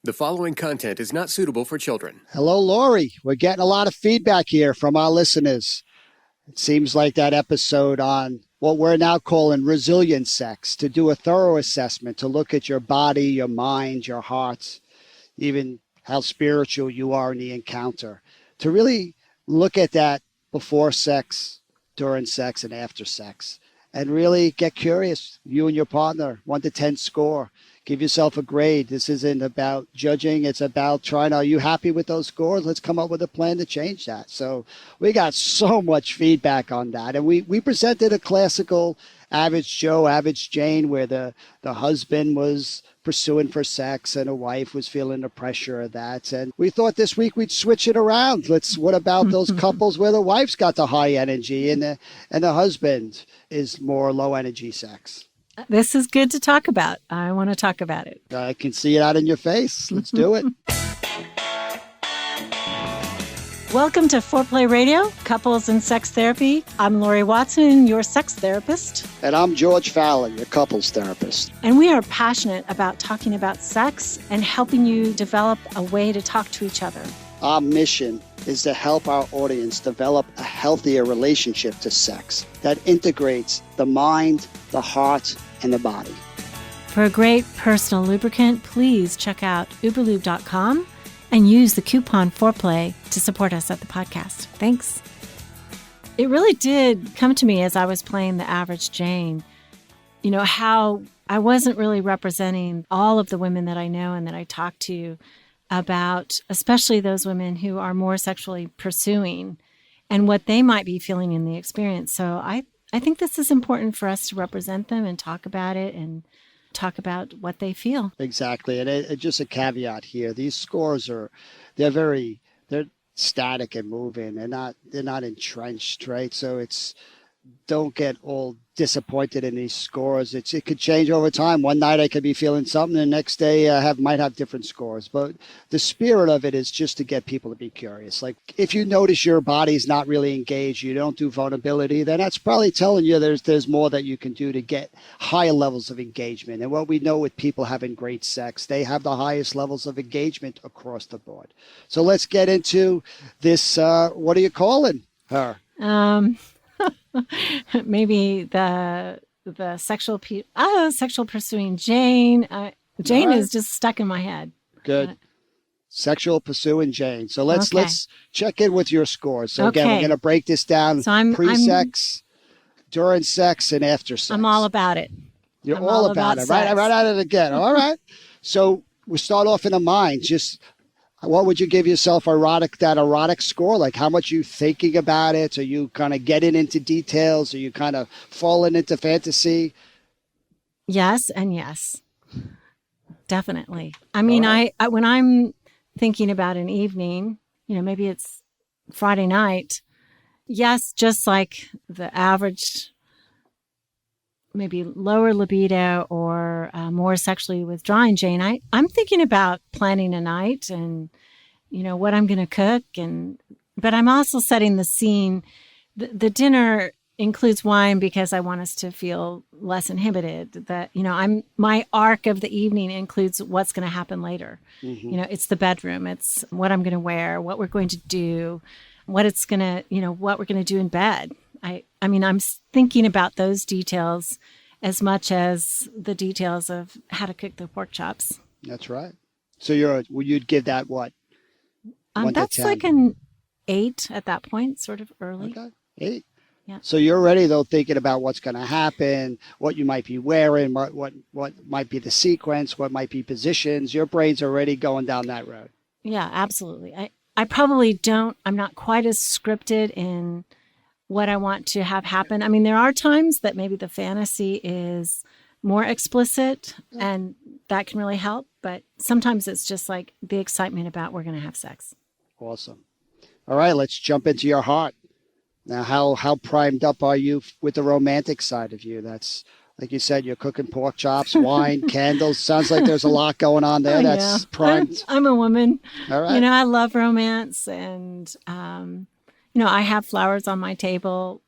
The following content is not suitable for children. Hello, Laurie. We're getting a lot of feedback here from our listeners. It seems like that episode on what we're now calling resilient sex, to do a thorough assessment, to look at your body, your mind, your heart, even how spiritual you are in the encounter, to really look at that before sex, during sex, and after sex, and really get curious. You and your partner, 1 to 10 score. Give yourself a grade. This isn't about judging. It's about trying, are you happy with those scores? Let's come up with a plan to change that. So we got so much feedback on that. And we presented a classical average Joe, average Jane, where the husband was pursuing for sex and a wife was feeling the pressure of that. And we thought this week we'd switch it around. What about those couples where the wife's got the high energy and the husband is more low energy sex? This is good to talk about. I want to talk about it. I can see it out in your face. Let's do it. Welcome to Foreplay Radio, Couples and Sex Therapy. I'm Laurie Watson, your sex therapist. And I'm George Fallon, your couples therapist. And we are passionate about talking about sex and helping you develop a way to talk to each other. Our mission is to help our audience develop a healthier relationship to sex that integrates the mind, the heart, and the body. For a great personal lubricant, please check out uberlube.com and use the coupon Foreplay to support us at the podcast. Thanks. It really did come to me as I was playing the average Jane, how I wasn't really representing all of the women that I know and that I talk to about, especially those women who are more sexually pursuing and what they might be feeling in the experience. So I think this is important for us to represent them and talk about it and talk about what they feel. Exactly. And just a caveat here. These scores they're static and moving. They're not entrenched, right? So don't get all disappointed in these scores. It could change over time. One night I could be feeling something, the next day I might have different scores. But the spirit of it is just to get people to be curious. Like if you notice your body's not really engaged, you don't do vulnerability, then that's probably telling you there's more that you can do to get higher levels of engagement. And what we know with people having great sex, they have the highest levels of engagement across the board. So let's get into this. What are you calling her? Maybe the sexual pursuing Jane. Jane right. Is just stuck in my head. Good. Sexual pursuing Jane. So let's check in with your scores. So again, we're going to break this down. So pre-sex, during sex, and after sex. I'm all about it. I'm all about it. Right at it again. All right. So we start off in the mind. What would you give yourself that erotic score? Like how much you thinking about it? Are you kind of getting into details? Are you kind of falling into fantasy? Yes and yes. Definitely. I mean, right. I when I'm thinking about an evening, maybe it's Friday night. Yes, just like the average, maybe lower libido or more sexually withdrawing Jane, I'm thinking about planning a night and, what I'm going to cook. But I'm also setting the scene. The dinner includes wine because I want us to feel less inhibited. That, my arc of the evening includes what's going to happen later. Mm-hmm. It's the bedroom. It's what I'm going to wear, what we're going to do, what we're going to do in bed. I'm thinking about those details as much as the details of how to cook the pork chops. That's right. So you'd give that what? That's like an 8 at that point, sort of early. Okay, 8. Yeah. So you're already though thinking about what's going to happen, what you might be wearing, what might be the sequence, what might be positions. Your brain's already going down that road. Yeah, absolutely. I probably I'm not quite as scripted in what I want to have happen. I mean, there are times that maybe the fantasy is more explicit and that can really help. But sometimes it's just like the excitement about we're going to have sex. Awesome. All right, let's jump into your heart. Now, how primed up are you with the romantic side of you? That's, like you said, you're cooking pork chops, wine, candles. Sounds like there's a lot going on there. That's primed. I'm a woman. All right. I love romance and, I have flowers on my table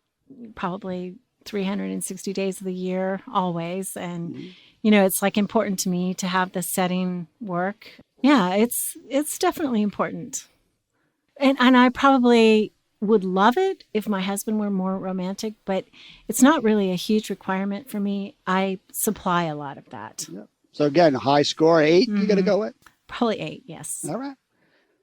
probably 360 days of the year, always. And, it's like important to me to have the setting work. Yeah, it's definitely important. And I probably would love it if my husband were more romantic, but it's not really a huge requirement for me. I supply a lot of that. Yeah. So again, high score, 8, you're going to go with? Probably 8, yes. All right.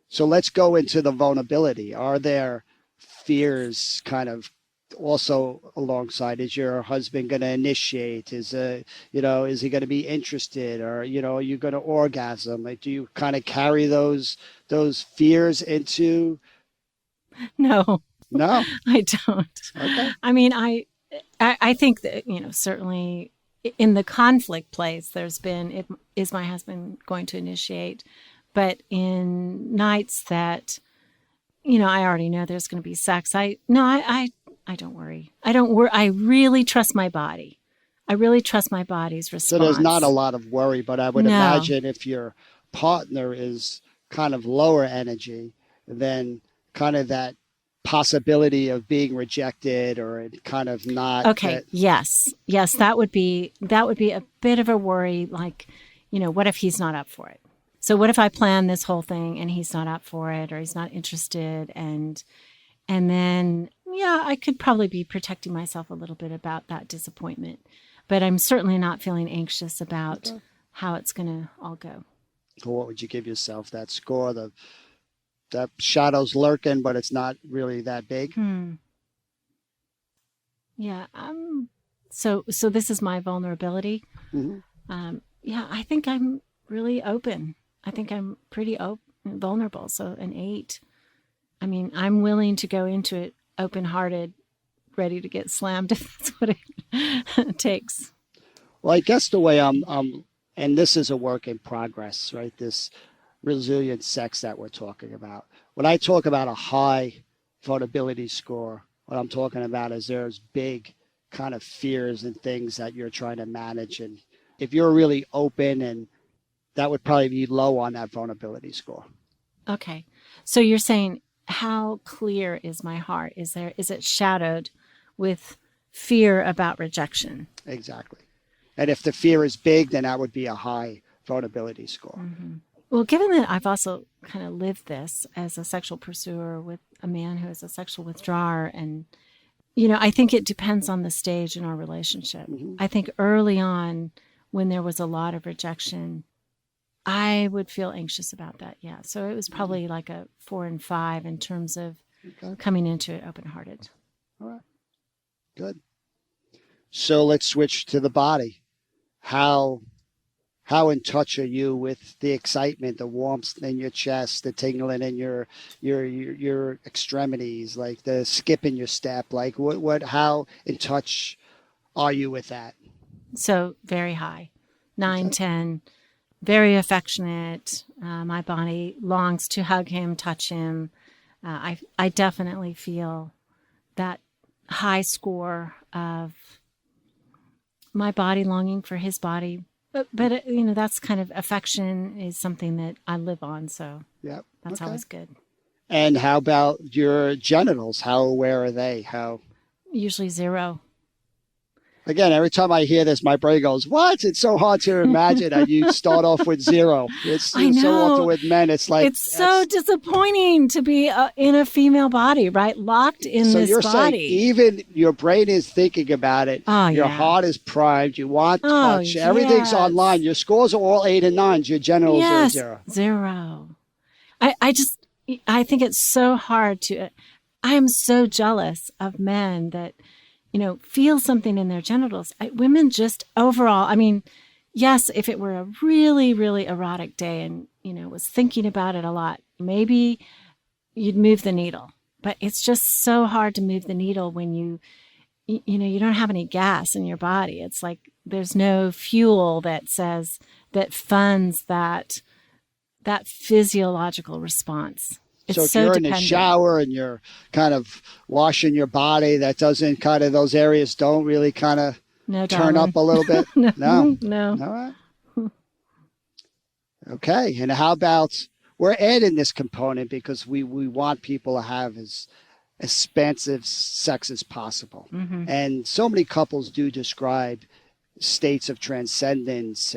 So let's go into the vulnerability. Are there fears kind of also alongside? Is your husband going to initiate? Is is he going to be interested, or are you going to orgasm? Like, do you kind of carry those fears into? No, No. I don't. Okay. I mean, I think that, certainly in the conflict place, there's been, is my husband going to initiate? But in nights that, I already know there's going to be sex. I don't worry. I don't worry. I really trust my body. I really trust my body's response. So there's not a lot of worry, but I would No. imagine if your partner is kind of lower energy, then kind of that possibility of being rejected or kind of not. Okay. Yes. That would be a bit of a worry. Like, what if he's not up for it? So what if I plan this whole thing and he's not up for it, or he's not interested, and then, I could probably be protecting myself a little bit about that disappointment, but I'm certainly not feeling anxious about how it's going to all go. So what would you give yourself, that score? That shadow's lurking, but it's not really that big. Yeah. So this is my vulnerability. Mm-hmm. I think I'm really open. I think I'm pretty vulnerable. So an 8. I mean, I'm willing to go into it open-hearted, ready to get slammed if that's what it takes. Well, I guess the way I'm, and this is a work in progress, right? This resilient sex that we're talking about. When I talk about a high vulnerability score, what I'm talking about is there's big kind of fears and things that you're trying to manage. And if you're really open, and that would probably be low on that vulnerability score. Okay. So you're saying, how clear is my heart? Is it shadowed with fear about rejection? Exactly. And if the fear is big, then that would be a high vulnerability score. Mm-hmm. Well, given that I've also kind of lived this as a sexual pursuer with a man who is a sexual withdrawer, and, I think it depends on the stage in our relationship. Mm-hmm. I think early on, when there was a lot of rejection, I would feel anxious about that. Yeah. So it was probably like a 4 and 5 in terms of coming into it open-hearted. All right. Good. So let's switch to the body. How in touch are you with the excitement, the warmth in your chest, the tingling in your extremities, like the skip in your step? Like how in touch are you with that? So very high, 9, 10, very affectionate. My body longs to hug him, touch him. I definitely feel that high score of my body longing for his body. But that's kind of, affection is something that I live on. So that's always good. And how about your genitals? How aware are they? Usually 0. Again, every time I hear this, my brain goes, what? It's so hard to imagine that you start off with 0. It's so often with men. It's like, it's so disappointing to be in a female body, right? Locked in this body. So you're saying even your brain is thinking about it. Your heart is primed. You want touch. Everything's online. Your scores are all 8 and 9s. Your genitals are 0. 0. I think it's so hard I am so jealous of men that, feel something in their genitals. Women just overall, I mean, yes, if it were a really, really erotic day and, was thinking about it a lot, maybe you'd move the needle. But it's just so hard to move the needle when you don't have any gas in your body. It's like there's no fuel that funds that physiological response. So if you're in the shower and you're kind of washing your body, that doesn't kind of, those areas don't really kind of turn up a little bit? No. All right. Okay. And how about, we're adding this component because we want people to have as expansive sex as possible. Mm-hmm. And so many couples do describe states of transcendence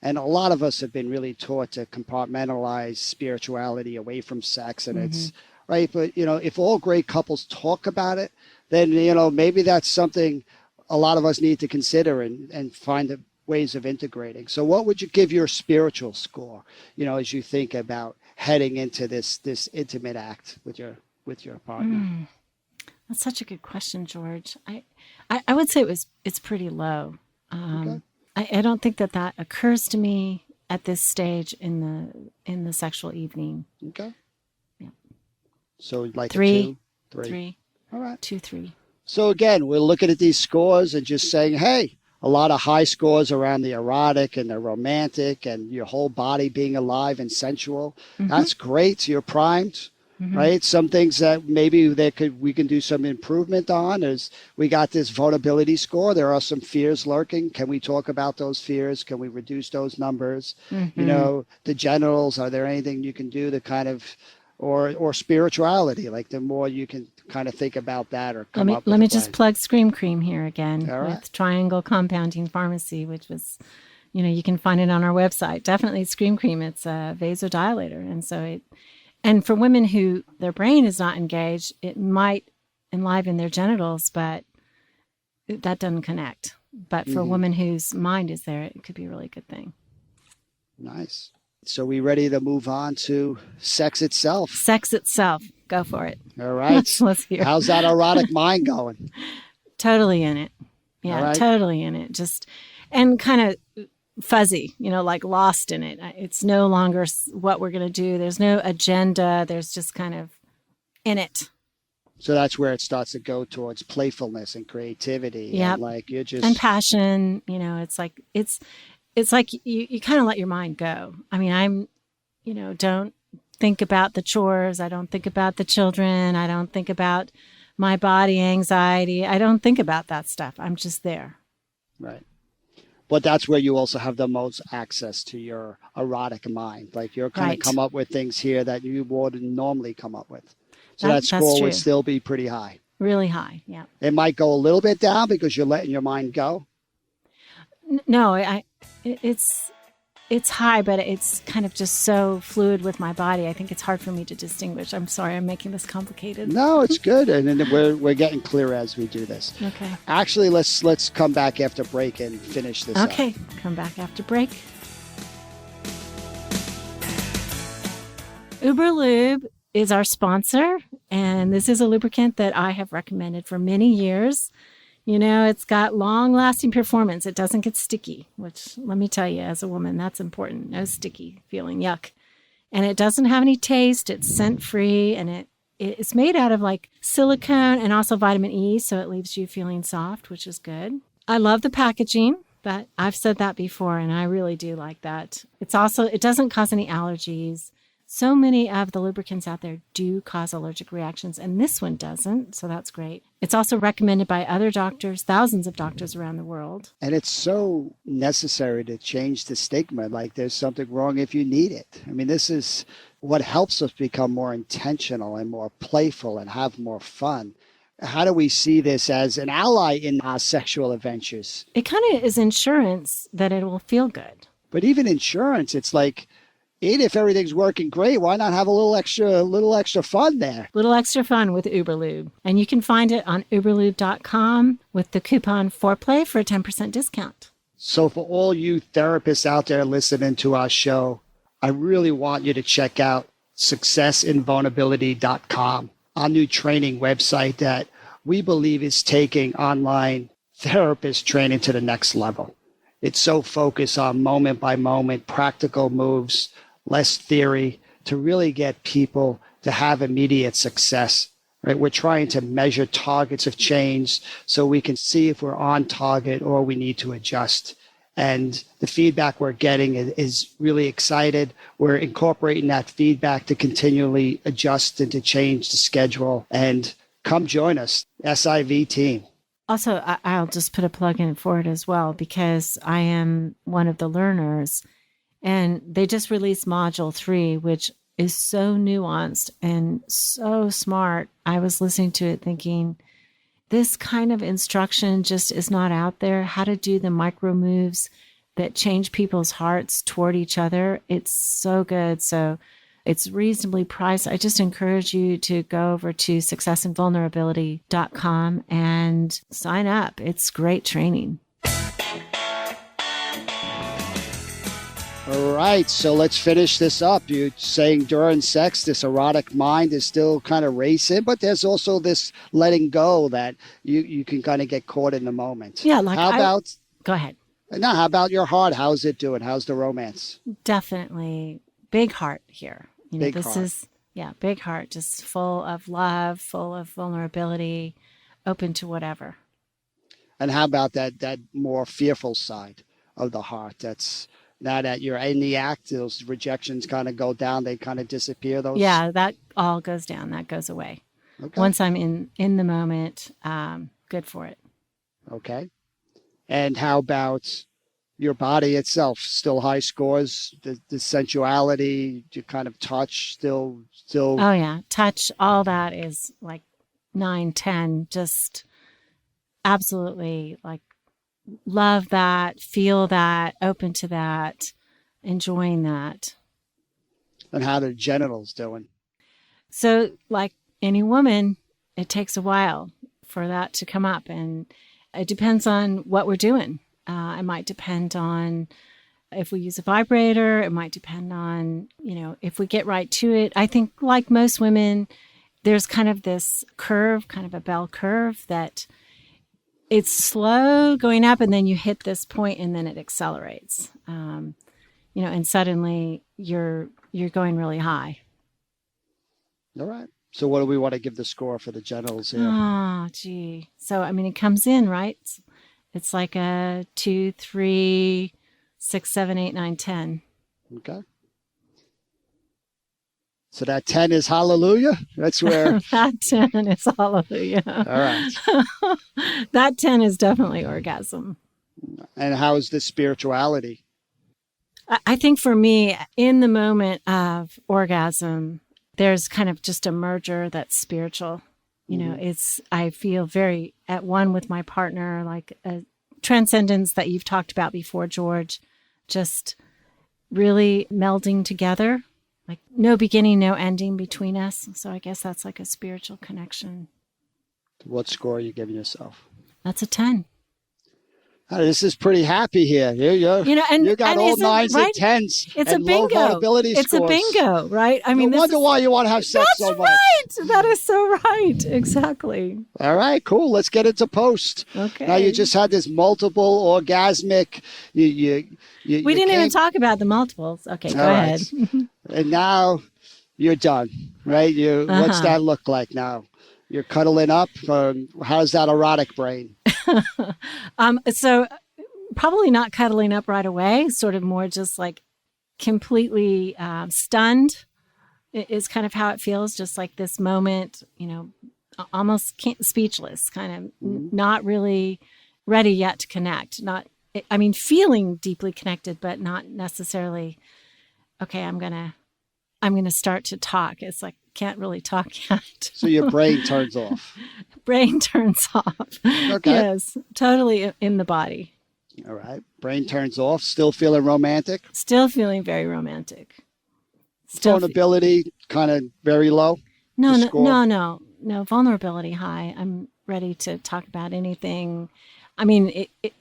And a lot of us have been really taught to compartmentalize spirituality away from sex. And it's right. But, if all great couples talk about it, then, maybe that's something a lot of us need to consider and find the ways of integrating. So what would you give your spiritual score, as you think about heading into this intimate act with your partner? That's such a good question, George. I would say it's pretty low. Okay. I don't think that occurs to me at this stage in the sexual evening. Okay. Yeah. So like three. a 2, 3. 3. All right. 2, 3. So again, we're looking at these scores and just saying, hey, a lot of high scores around the erotic and the romantic and your whole body being alive and sensual. That's great. You're primed. Right. Some things that maybe we can do some improvement on is we got this vulnerability score. There are some fears lurking. Can we talk about those fears? Can we reduce those numbers? The genitals, are there anything you can do to kind of, or spirituality? Like the more you can kind of think about that or come up with Let me just plug Scream Cream here again All right. with Triangle Compounding Pharmacy, which was, you can find it on our website. Definitely Scream Cream. It's a vasodilator. And so and for women who their brain is not engaged, it might enliven their genitals, but that doesn't connect. But for a woman whose mind is there, it could be a really good thing. Nice. So we ready to move on to sex itself? Sex itself. Go for it. All right. Let's hear. How's that erotic mind going? Totally in it. Yeah, right. Totally in it. And kind of fuzzy, like lost in it. It's no longer what we're going to do. There's no agenda. There's just kind of in it. So that's where it starts to go towards playfulness and creativity. Yeah. Like you're just. And passion, it's like you kind of let your mind go. I mean, don't think about the chores. I don't think about the children. I don't think about my body anxiety. I don't think about that stuff. I'm just there. Right. But that's where you also have the most access to your erotic mind. Like you're kind of come up with things here that you wouldn't normally come up with. So that score would still be pretty high. Really high, yeah. It might go a little bit down because you're letting your mind go. No, it's high, but it's kind of just so fluid with my body. I think it's hard for me to distinguish. I'm sorry, I'm making this complicated. No, it's good, and then we're getting clear as we do this. Okay. Actually, let's come back after break and finish this. Okay, come back after break. Uber Lube is our sponsor, and this is a lubricant that I have recommended for many years. It's got long-lasting performance. It doesn't get sticky, which, let me tell you, as a woman, that's important. No sticky feeling, yuck. And it doesn't have any taste. It's scent-free, and it's made out of like silicone and also vitamin E, so it leaves you feeling soft, which is good. I love the packaging. I've said that before, and I really do like that. It doesn't cause any allergies. So many of the lubricants out there do cause allergic reactions, and this one doesn't, so that's great. It's also recommended by other doctors, thousands of doctors around the world. And it's so necessary to change the stigma, like there's something wrong if you need it. I mean, this is what helps us become more intentional and more playful and have more fun. How do we see this as an ally in our sexual adventures? It kind of is insurance that it will feel good. But even insurance, it's like, even if everything's working great, why not have a little extra fun there? Little extra fun with Uberlube. And you can find it on uberlube.com with the coupon foreplay for a 10% discount. So for all you therapists out there listening to our show, I really want you to check out successinvulnerability.com, our new training website that we believe is taking online therapist training to the next level. It's so focused on moment by moment, practical moves, less theory, to really get people to have immediate success. Right? We're trying to measure targets of change so we can see if we're on target or we need to adjust. And the feedback we're getting is really excited. We're incorporating that feedback to continually adjust and to change the schedule. And come join us, SIV team. Also, I'll just put a plug in for it as well, because I am one of the learners, and they just released Module 3, which is so nuanced and so smart. I was listening to it thinking, this kind of instruction just is not out there. How to do the micro moves that change people's hearts toward each other. It's so good. So it's reasonably priced. I just encourage you to go over to successandvulnerability.com and sign up. It's great training. All right, so let's finish this up. You're saying during sex, this erotic mind is still kind of racing, but there's also this letting go that you can kind of get caught in the moment. Yeah, like go ahead. No, how about your heart? How's it doing? How's the romance? Definitely big heart here. Big heart. Big heart, just full of love, full of vulnerability, open to whatever. And how about that more fearful side of the heart? That's now that you're in the act, those rejections kind of go down, they kind of disappear. Yeah, that all goes down. That goes away. Okay. Once I'm in the moment, good for it. Okay. And how about your body itself? Still high scores? The sensuality, your kind of touch, still. Oh yeah, touch. All that is like 9, 10. Just absolutely like love that, feel that, open to that, enjoying that. And how the genitals doing? So, like any woman, it takes a while for that to come up, and it depends on what we're doing. It might depend on if we use a vibrator. It might depend on, if we get right to it. I think like most women, there's kind of this curve, kind of a bell curve that it's slow going up and then you hit this point and then it accelerates. And suddenly you're going really high. All right. So what do we want to give the score for the genitals here? Oh, gee. So, it comes in, right? It's like a 2, 3, 6, 7, 8, 9, 10. Okay. So that 10 is hallelujah? That's where... That 10 is hallelujah. All right. That 10 is definitely orgasm. And how is the spirituality? I think for me, in the moment of orgasm, there's kind of just a merger that's spiritual. I feel very at one with my partner, like a transcendence that you've talked about before, George, just really melding together, like no beginning, no ending between us. So I guess that's like a spiritual connection. What score are you giving yourself? That's a 10. Oh, this is pretty happy here. You got all 9s and 10s. It's a bingo. Vulnerability it's scores. A bingo, right? I wonder why you want to have sex so much. That's right. That is so right. Exactly. All right, cool. Let's get into post. Okay. Now you just had this multiple orgasmic. We didn't even talk about the multiples. Okay, go ahead. And now you're done, right? What's that look like now? You're cuddling up. How's that erotic brain? So probably not cuddling up right away, sort of more just like completely stunned is kind of how it feels. Just like this moment, almost speechless, kind of not really ready yet to connect. Feeling deeply connected, but not necessarily, okay, I'm going to start to talk. It's like, can't really talk yet. So your brain turns off. Brain turns off. Okay. Yes, totally in the body. All right. Brain turns off. Still feeling romantic? Still feeling very romantic. Vulnerability kind of very low? No. Vulnerability high. I'm ready to talk about anything.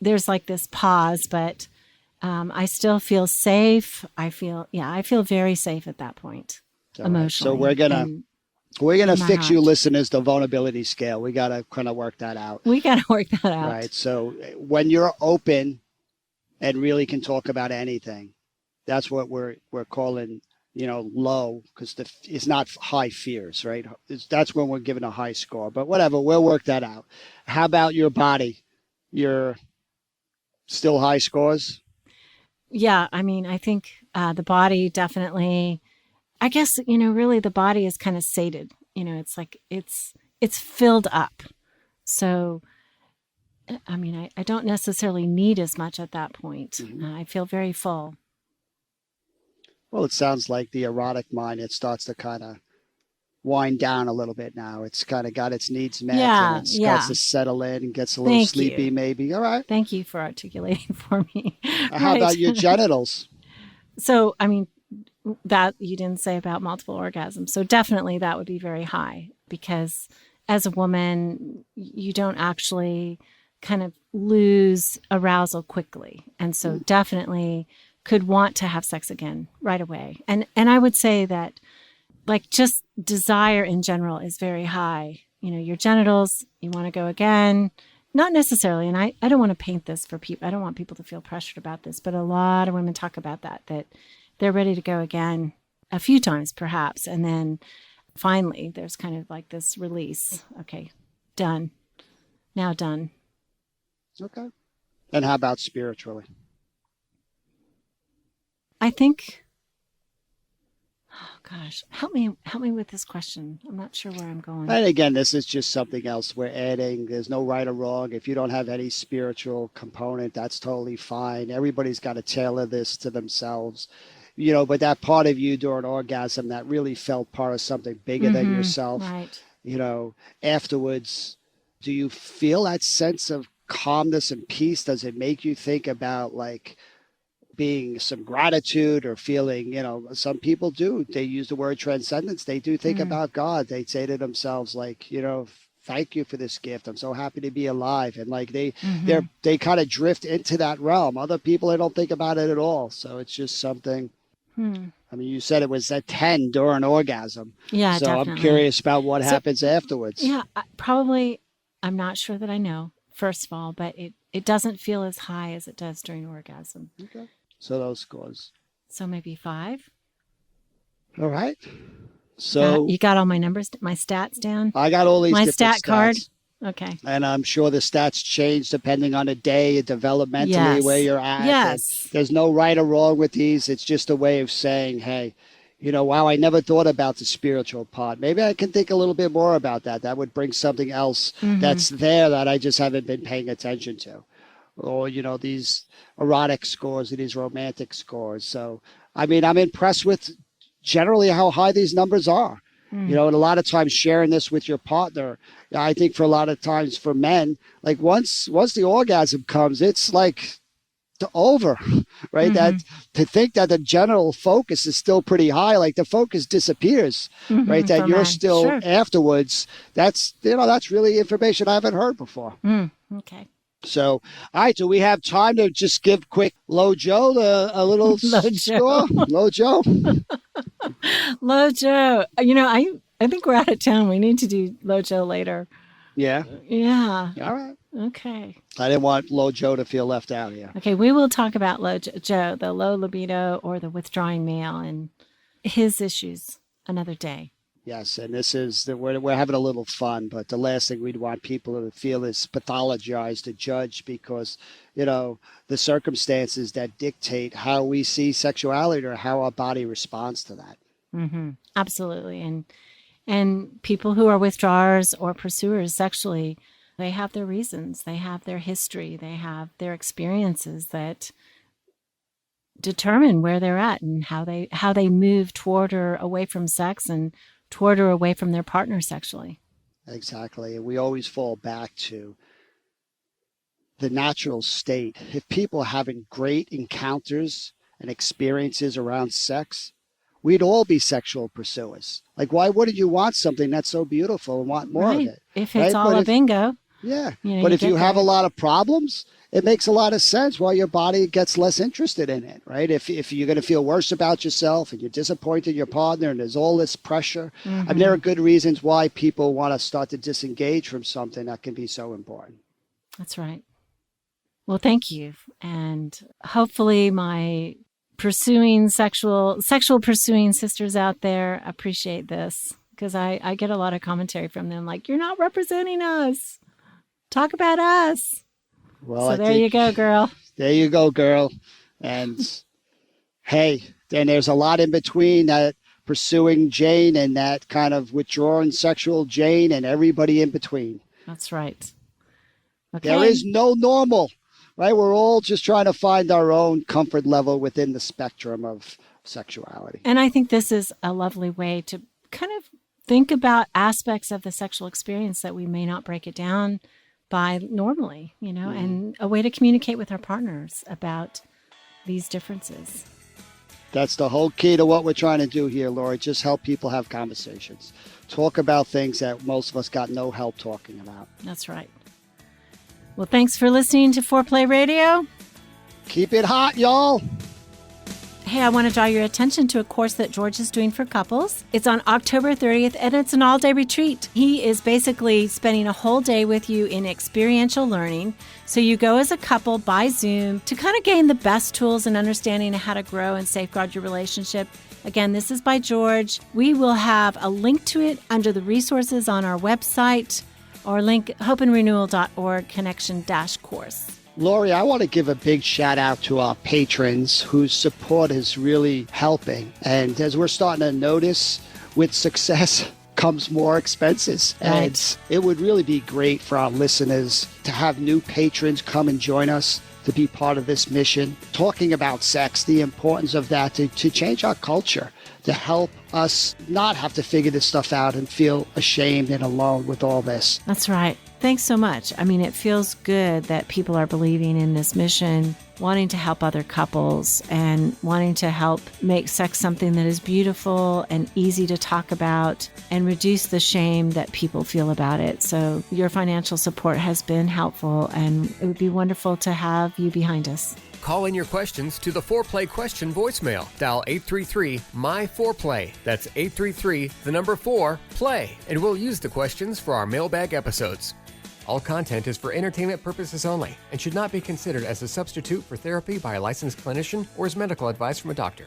There's like this pause, but I still feel safe. I feel very safe at that point. Emotionally. So we're gonna fix you listeners the vulnerability scale. We gotta kind of work that out. Right. So when you're open and really can talk about anything, that's what we're calling low, because it's not high fears, right? That's when we're giving a high score. But whatever, we'll work that out. How about your body? You're still high scores? Yeah, I think the body definitely. I guess, really the body is kind of sated. It's like it's filled up. So, I don't necessarily need as much at that point. Mm-hmm. I feel very full. Well, it sounds like the erotic mind, it starts to kind of wind down a little bit now. It's kind of got its needs met, Yeah, and it yeah. starts to settle in and gets a little Thank sleepy you. maybe. All right. Thank you for articulating for me. How Right. about your genitals? So, I mean, that you didn't say about multiple orgasms. So definitely that would be very high because as a woman, you don't actually kind of lose arousal quickly. And so definitely could want to have sex again right away. And I would say that like just desire in general is very high. You know, your genitals, you want to go again. Not necessarily, and I don't want to paint this for people. I don't want people to feel pressured about this, but a lot of women talk about that they're ready to go again a few times perhaps. And then finally, there's kind of like this release. Okay, done. Now done. Okay. And how about spiritually? I think, oh gosh, help me with this question. I'm not sure where I'm going. And again, this is just something else we're adding. There's no right or wrong. If you don't have any spiritual component, that's totally fine. Everybody's got to tailor this to themselves. You know, but that part of you during orgasm that really felt part of something bigger than yourself, Right. you know, afterwards, do you feel that sense of calmness and peace? Does it make you think about like being some gratitude or feeling, you know, some people do, they use the word transcendence. They do think about God. They say to themselves like, you know, thank you for this gift. I'm so happy to be alive. And like they kind of drift into that realm. Other people, they don't think about it at all. So it's just something. I mean, you said it was at 10 during orgasm. Yeah, so definitely. I'm curious about what happens afterwards. Yeah, probably. I'm not sure that I know, first of all, but it doesn't feel as high as it does during orgasm. Okay. So those scores. So maybe 5. All right. So you got all my numbers, my stats down? I got all these my different stat card. stats. Okay. And I'm sure the stats change depending on the day, developmentally, Yes. where you're at. Yes. And there's no right or wrong with these. It's just a way of saying, hey, you know, wow, I never thought about the spiritual part. Maybe I can think a little bit more about that. That would bring something else that's there that I just haven't been paying attention to. Or, you know, these erotic scores or these romantic scores. So, I mean, I'm impressed with generally how high these numbers are. You know, and a lot of times sharing this with your partner, I think for a lot of times for men, like once the orgasm comes, it's like over, right? That to think that the general focus is still pretty high, like the focus disappears, right? That you're still afterwards. That's, you know, that's really information I haven't heard before. Okay. So, all right, do we have time to just give quick Low Joe a little score? Low Joe? Low Joe. You know, I think we're out of town. We need to do Low Joe later. Yeah. Yeah. All right. Okay. I didn't want Low Joe to feel left out here. Okay, we will talk about Low Joe, the low libido or the withdrawing male and his issues another day. Yes, and this is we're having a little fun, but the last thing we'd want people to feel is pathologized to judge because, you know, the circumstances that dictate how we see sexuality or how our body responds to that. Absolutely, and people who are withdrawers or pursuers sexually, they have their reasons, they have their history, they have their experiences that determine where they're at and how they move toward or away from sex and toward or away from their partner sexually. Exactly. And we always fall back to the natural state. If people are having great encounters and experiences around sex, we'd all be sexual pursuers. Like, why wouldn't you want something that's so beautiful and want more of it? If it's all a bingo. Yeah. You know, but if you have a lot of problems, it makes a lot of sense why your body gets less interested in it, right? If you're going to feel worse about yourself and you're disappointed in your partner and there's all this pressure, I mean, there are good reasons why people want to start to disengage from something that can be so important. That's right. Well, thank you. And hopefully my sexual pursuing sisters out there appreciate this because I get a lot of commentary from them like, you're not representing us. Talk about us. Well, so there you go, girl. There you go, girl. And hey, then there's a lot in between that pursuing Jane and that kind of withdrawing sexual Jane and everybody in between. That's right. Okay. There is no normal, right? We're all just trying to find our own comfort level within the spectrum of sexuality. And I think this is a lovely way to kind of think about aspects of the sexual experience that we may not break it down by normally, and a way to communicate with our partners about these differences. That's the whole key to what we're trying to do here, Laurie. Just help people have conversations. Talk about things that most of us got no help talking about. That's right. Well, thanks for listening to Foreplay Radio. Keep it hot, y'all. Hey, I want to draw your attention to a course that George is doing for couples. It's on October 30th, and it's an all-day retreat. He is basically spending a whole day with you in experiential learning. So you go as a couple by Zoom to kind of gain the best tools and understanding of how to grow and safeguard your relationship. Again, this is by George. We will have a link to it under the resources on our website or link hopeandrenewal.org connection-course. Laurie, I want to give a big shout out to our patrons whose support is really helping. And as we're starting to notice, with success comes more expenses. Right. And it would really be great for our listeners to have new patrons come and join us to be part of this mission, talking about sex, the importance of that to change our culture, to help us not have to figure this stuff out and feel ashamed and alone with all this. That's right. Thanks so much. I mean, it feels good that people are believing in this mission, wanting to help other couples and wanting to help make sex something that is beautiful and easy to talk about and reduce the shame that people feel about it. So your financial support has been helpful, and it would be wonderful to have you behind us. Call in your questions to the Foreplay question voicemail. Dial 833-MY-4PLAY. That's 833-4-PLAY. And we'll use the questions for our mailbag episodes. All content is for entertainment purposes only and should not be considered as a substitute for therapy by a licensed clinician or as medical advice from a doctor.